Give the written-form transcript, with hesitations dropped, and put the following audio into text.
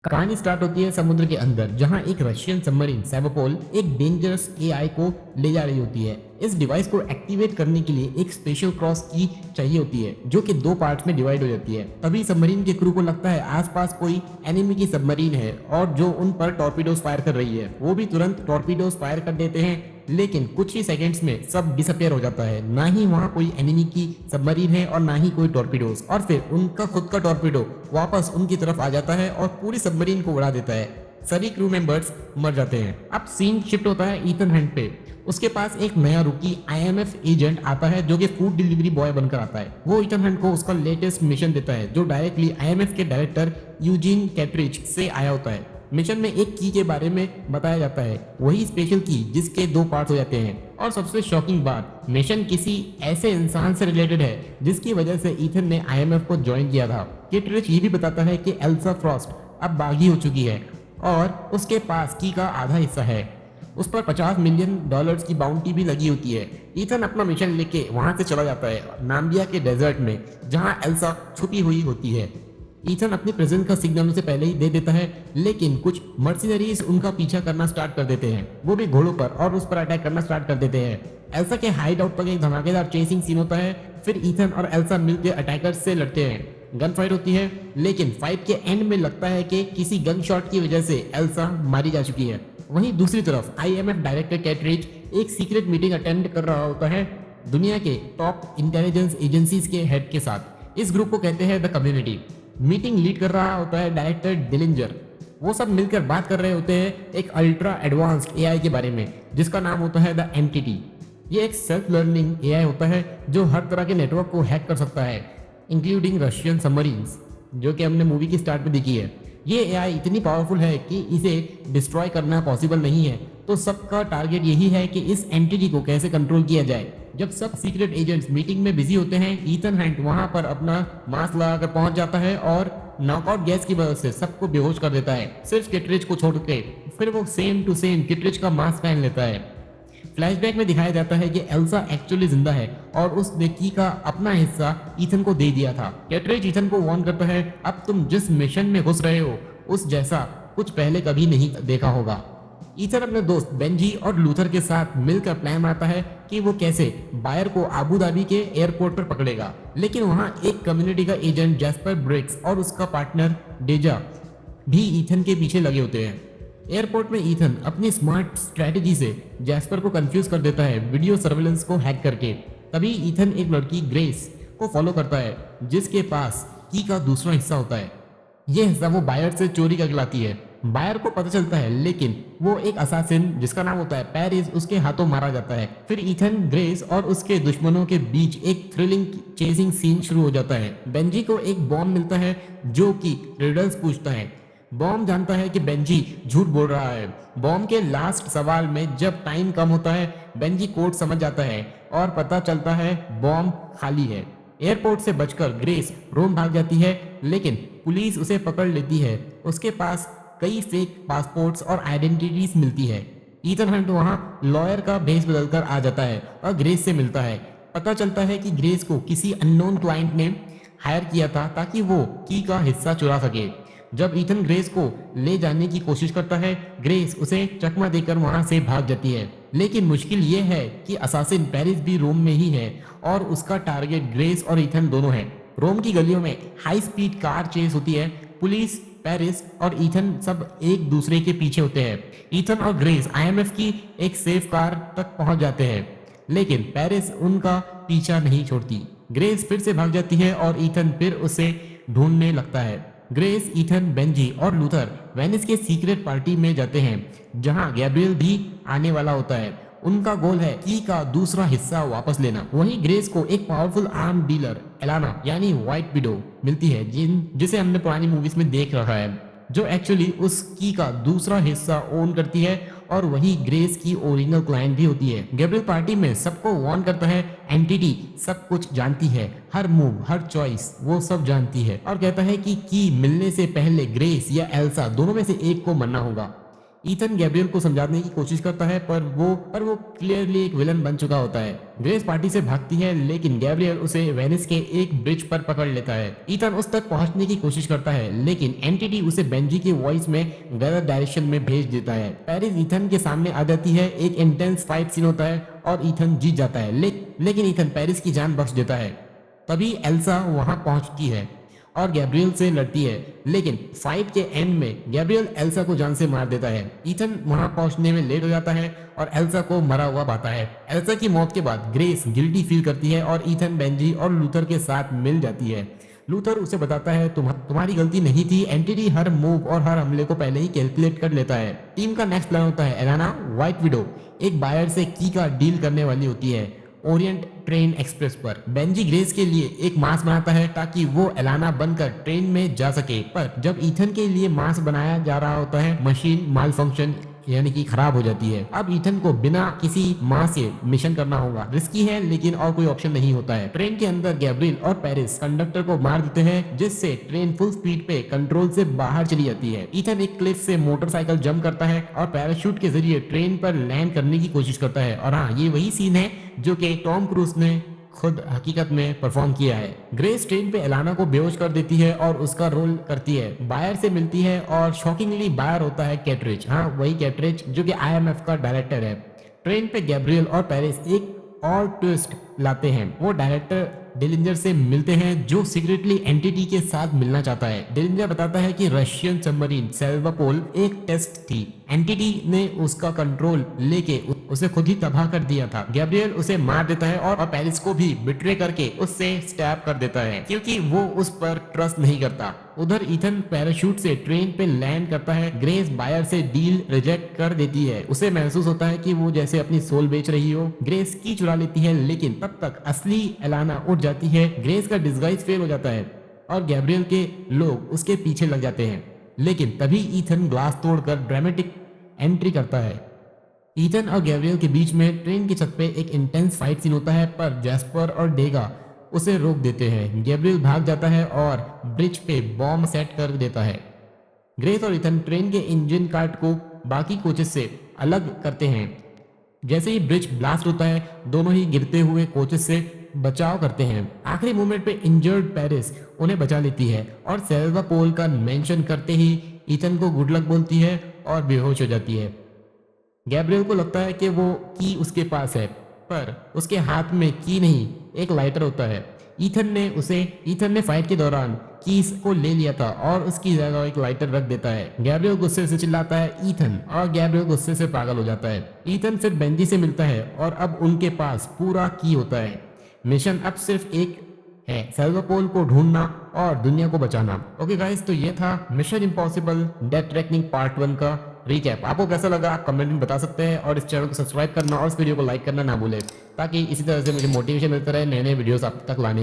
कहानी स्टार्ट होती है समुद्र के अंदर, जहां एक रशियन सबमरीन सेवापोल एक डेंजरस एआई को ले जा रही होती है। इस डिवाइस को एक्टिवेट करने के लिए एक स्पेशल क्रॉस की चाहिए होती है, जो कि दो पार्ट्स में डिवाइड हो जाती है। तभी सबमरीन के क्रू को लगता है आसपास कोई एनिमी की सबमरीन है और जो उन पर टॉर्पीडोज फायर कर रही है। वो भी तुरंत टॉर्पीडोज फायर कर देते हैं, लेकिन कुछ ही सेकंड्स में सब डिसअपियर हो जाता है। ना ही वहां कोई एनिमी की सबमरीन है और ना ही कोई टॉर्पीडोज, और फिर उनका खुद का टॉर्पीडो वापस उनकी तरफ आ जाता है और पूरी सबमरीन को उड़ा देता है। सभी क्रू मेंबर्स मर जाते हैं। अब सीन शिफ्ट होता है ईथन हंट पे। उसके पास एक नया रुकी आईएमएफ एजेंट आता है, जो कि फूड डिलीवरी बॉय बनकर आता है। वो ईथन हंट को उसका लेटेस्ट मिशन देता है, जो डायरेक्टली आईएमएफ के डायरेक्टर यूजीन कैट्रिज से आया होता है। मिशन में एक की के बारे में बताया जाता है, वही स्पेशल की जिसके दो पार्ट हो जाते हैं। और सबसे शॉकिंग बात, मिशन किसी ऐसे इंसान से रिलेटेड है जिसकी वजह से ईथन ने आईएमएफ को ज्वाइन किया था। कैट्रिज ये भी बताता है कि एल्सा फ्रॉस्ट अब बागी हो चुकी है और उसके पास की का आधा हिस्सा है। उस पर $50 मिलियन की बाउंटी भी लगी होती है। ईथन अपना मिशन लेके वहां से चला जाता है नाम्बिया के डेजर्ट में, जहां एल्सा छुपी हुई होती है। ईथन अपनी प्रेजेंस का सिग्नल उसे पहले ही दे देता है, लेकिन कुछ मर्सिनरीज उनका पीछा करना स्टार्ट कर देते हैं, वो भी घोड़ों पर, और उस पर अटैक करना स्टार्ट कर देते हैं। एल्सा के हाइड आउट पर एक धमाकेदार चेसिंग सीन होता है। फिर ईथन और एल्सा मिलकर अटैकर्स से लड़ते हैं। गन फाइट होती है, लेकिन फाइट के एंड में लगता है कि किसी गन शॉट की वजह से एल्सा मारी जा चुकी है। वहीं दूसरी तरफ आईएमएफ डायरेक्टर कैट्रिज एक सीक्रेट मीटिंग अटेंड कर रहा होता है दुनिया के टॉप इंटेलिजेंस एजेंसीज के हेड के साथ। इस ग्रुप को कहते हैं द कम्युनिटी। मीटिंग लीड कर रहा होता है डायरेक्टर डिलिंजर। वो सब मिलकर बात कर रहे होते हैं एक अल्ट्रा एडवांस्ड एआई के बारे में, जिसका नाम होता है द एंटिटी। ये एक सेल्फ लर्निंग एआई होता है जो हर तरह के नेटवर्क को हैक कर सकता है, इंक्लूडिंग रशियन सबमरीन्स, जो कि हमने मूवी की स्टार्ट में देखी है। ये एआई इतनी पावरफुल है कि इसे डिस्ट्रॉय करना पॉसिबल नहीं है, तो सबका टारगेट यही है कि इस एंटिटी को कैसे कंट्रोल किया जाए। जब सब सीक्रेट एजेंट्स मीटिंग में बिजी होते हैं, ईथन हंट वहां पर अपना मास्क लगाकर पहुंच जाता है और नॉकआउट गैस की वजह से सबको बेहोश कर देता है, सिर्फ किटरिज को छोड़ के। फिर वो सेम टू सेम किटरिज का मास्क पहन लेता है। फ्लैशबैक में दिखाया जाता है कि एल्सा एक्चुअली जिंदा है और उसने की का अपना हिस्सा ईथन को दे दिया था। कैट्रिज ईथन को वार्न करता है, अब तुम जिस मिशन में घुस रहे हो उस जैसा कुछ पहले कभी नहीं देखा होगा। ईथन अपने दोस्त बेंजी और लूथर के साथ मिलकर प्लान बनाता है कि वो कैसे बायर को आबू धाबी के एयरपोर्ट पर पकड़ेगा, लेकिन वहां एक कम्युनिटी का एजेंट जैस्पर ब्रिक्स और उसका पार्टनर डेजा भी ईथन के पीछे लगे होते हैं। एयरपोर्ट में ईथन अपनी स्मार्ट स्ट्रेटेजी से जैस्पर को कंफ्यूज कर देता है, वीडियो सर्वेलेंस को हैक करके। तभी ईथन एक लड़की ग्रेस को फॉलो करता है, जिसके पास की का दूसरा हिस्सा होता है। यह हिस्सा वो बायर से चोरी करके लाती है। बायर को पता चलता है, लेकिन वो एक असासिन जिसका नाम होता है पेरिस, उसके हाथों मारा जाता है। फिर ईथन, ग्रेस और उसके दुश्मनों के बीच एक थ्रिलिंग चेसिंग सीन शुरू हो जाता है। बेंजी को एक बॉम्ब मिलता है जो कि रिडल्स पूछता है। बॉम्ब जानता है कि बेंजी झूठ बोल रहा है। बॉम्ब के लास्ट सवाल में जब टाइम कम होता है, बेंजी कोड समझ जाता है और पता चलता है बॉम्ब खाली है। एयरपोर्ट से बचकर ग्रेस रोम भाग जाती है, लेकिन पुलिस उसे पकड़ लेती है। उसके पास कई फेक पासपोर्ट्स और आइडेंटिटीज मिलती है। ईथन हंट वहां लॉयर का भेष बदलकर आ जाता है और ग्रेस से मिलता है। पता चलता है कि ग्रेस को किसी अननोन क्लाइंट ने हायर किया था ताकि वो की का हिस्सा चुरा सके। जब ईथन ग्रेस को ले जाने की कोशिश करता है, ग्रेस उसे चकमा देकर वहां से भाग जाती है। लेकिन मुश्किल ये है कि असासिन पेरिस भी रोम में ही है और उसका टारगेट ग्रेस और ईथन दोनों है। रोम की गलियों में हाई स्पीड कार चेस होती है। पुलिस, पेरिस और ईथन सब एक दूसरे के पीछे होते हैं। ईथन और ग्रेस आईएमएफ की एक सेफ कार तक पहुंच जाते हैं, लेकिन पेरिस उनका पीछा नहीं छोड़ती। ग्रेस फिर से भाग जाती है और ईथन फिर उसे ढूंढने लगता है। ग्रेस, ईथन, बेंजी और लूथर वेनिस के सीक्रेट पार्टी में जाते हैं, जहां गैब्रियल भी आने वाला होता है। उनका गोल है की का दूसरा हिस्सा वापस लेना। वहीं ग्रेस को एक पावरफुल आर्म डीलर एलाना यानी व्हाइट विडो मिलती है, जिसे हमने पुरानी मूवीज में देख रखा है, जो एक्चुअली उस की का दूसरा हिस्सा ओन करती है और वही ग्रेस की ओरिजिनल क्लाइंट भी होती है। गैब्रियल पार्टी में सबको वार्न करता है, एंटिटी सब कुछ जानती है, हर मूव, हर चॉइस वो सब जानती है, और कहता है कि की मिलने से पहले ग्रेस या एल्सा दोनों में से एक को मरना होगा। ईथन गैब्रियल को समझाने की कोशिश करता है पर वो क्लियरली एक विलन बन चुका होता है। ग्रेस पार्टी से भागती है लेकिन गैब्रियल उसे वेनिस के एक ब्रिज पर पकड़ लेता है। ईथन उस तक पहुंचने की कोशिश करता है लेकिन एंटिटी उसे बेंजी की वॉइस में गलत डायरेक्शन में भेज देता है। पेरिस ईथन के सामने आ जाती है, एक इंटेंस फाइट सीन होता है और ईथन जीत जाता है लेकिन ईथन पेरिस की जान बख्श देता है। तभी एल्सा वहां पहुंचती है और गैब्रियल से लड़ती है लेकिन फाइट के एंड में गैब्रियल एल्सा को जान से मार देता है। ईथन वहां पहुंचने में लेट हो जाता है और एल्सा को मरा हुआ पाता है। एल्सा की मौत के बाद ग्रेस गिल्टी फील करती है और ईथन, बेंजी और लूथर के साथ मिल जाती है। लूथर उसे बताता है तुम्हारी गलती नहीं थी, एंटिटी हर मूव और हर हमले को पहले ही कैलकुलेट कर लेता है। टीम का नेक्स्ट प्लान होता है एलाना व्हाइट विडो एक बायर से की का डील करने वाली होती है ओरिएंट ट्रेन एक्सप्रेस पर। बेंजी ग्रेस के लिए एक मास्क बनाता है ताकि वो एलाना बनकर ट्रेन में जा सके, पर जब ईथन के लिए मास्क बनाया जा रहा होता है मशीन माल फंक्शन यानी कि खराब हो जाती है। अब ईथन को बिना किसी मास्क से मिशन करना होगा। रिस्की है लेकिन और कोई ऑप्शन नहीं होता है। ट्रेन के अंदर गैब्रियल और पेरिस कंडक्टर को मार देते हैं जिससे ट्रेन फुल स्पीड पे कंट्रोल से बाहर चली जाती है। ईथन एक क्लिफ से मोटरसाइकिल जंप करता है और पैराशूट के जरिए ट्रेन पर लैंड करने की कोशिश करता है। और हाँ, ये वही सीन है जो कि टॉम क्रूज ने खुद हकीकत में परफॉर्म किया है। ग्रेस ट्रेन पे एलाना को बेहोश कर देती है और उसका रोल करती है। बायर से मिलती है और शॉकिंगली बायर होता है कैटरिज। हाँ, वही कैटरिज जो कि आईएमएफ का डायरेक्टर है। ट्रेन पे गैब्रियल और पेरिस एक और ट्विस्ट लाते हैं। वो डायरेक्टर डिलिंजर से मिलते हैं जो सीक्रेटली एंटिटी के साथ मिलना चाहता है। डिलिंजर बताता है कि रशियन सबमरीन सेवापोल एक टेस्ट थी, एंटिटी ने उसका कंट्रोल लेके उसे खुद ही तबाह कर दिया था। गैब्रियल उसे मार देता है और पेरिस को भी बिट्रे करके उससे स्टैब कर देता है क्योंकि वो उस पर ट्रस्ट नहीं करता। उधर ईथन पैराशूट से ट्रेन पे लैंड करता है। ग्रेस बायर से डील रिजेक्ट कर देती है। उसे महसूस होता है कि वो जैसे अपनी सोल बेच रही हो। ग्रेस की चुरा लेती है लेकिन तब तक असली एलाना उठ जाती है। ग्रेस का डिस्गाइज फेल हो जाता है और गैब्रियल के लोग उसके पीछे लग जाते हैं लेकिन तभी ईथन ग्लास तोड़कर ड्रामेटिक एंट्री करता है। ईथन और गैब्रियल के बीच में ट्रेन की छत पे एक इंटेंस फाइट सीन होता है पर जैस्पर और डेगा उसे रोक देते हैं। गैब्रियल भाग जाता है और ब्रिज पे बॉम्ब सेट कर देता है। ग्रेस और ईथन ट्रेन के इंजन कार्ट को बाकी कोचेस से अलग करते हैं। जैसे ही ब्रिज ब्लास्ट होता है दोनों ही गिरते हुए कोचेस से बचाव करते हैं। आखिरी मोमेंट पे इंजर्ड पेरिस उन्हें बचा लेती है और सेवापोल का मेंशन करते ही ईथन को गुड लक बोलती है और बेहोश हो जाती है। गैब्रियल को लगता है कि वो की उसके पास है पर उसके हाथ में की नहीं, एक लाइटर होता है। ईथन ने फाइट के दौरान कीस को ले लिया था और उसकी जगह एक लाइटर रख देता है। गैब्रियल गुस्से से चिल्लाता है ईथन और गैब्रियल गुस्से से पागल हो जाता है। ईथन फिर बेंजी से मिलता है और अब उनके पास पूरा की होता है। मिशन अब सिर्फ एक है, सेवापोल को ढूंढना और दुनिया को बचाना। ओके गाइस, तो ये था mission impossible death reckoning part 1 का रीकैप। आपको कैसा लगा आप कमेंट में बता सकते हैं और इस चैनल को सब्सक्राइब करना और इस वीडियो को लाइक करना ना भूलें ताकि इसी तरह से मुझे मोटिवेशन मिलता रहे नए नए वीडियोस आप तक लाने का।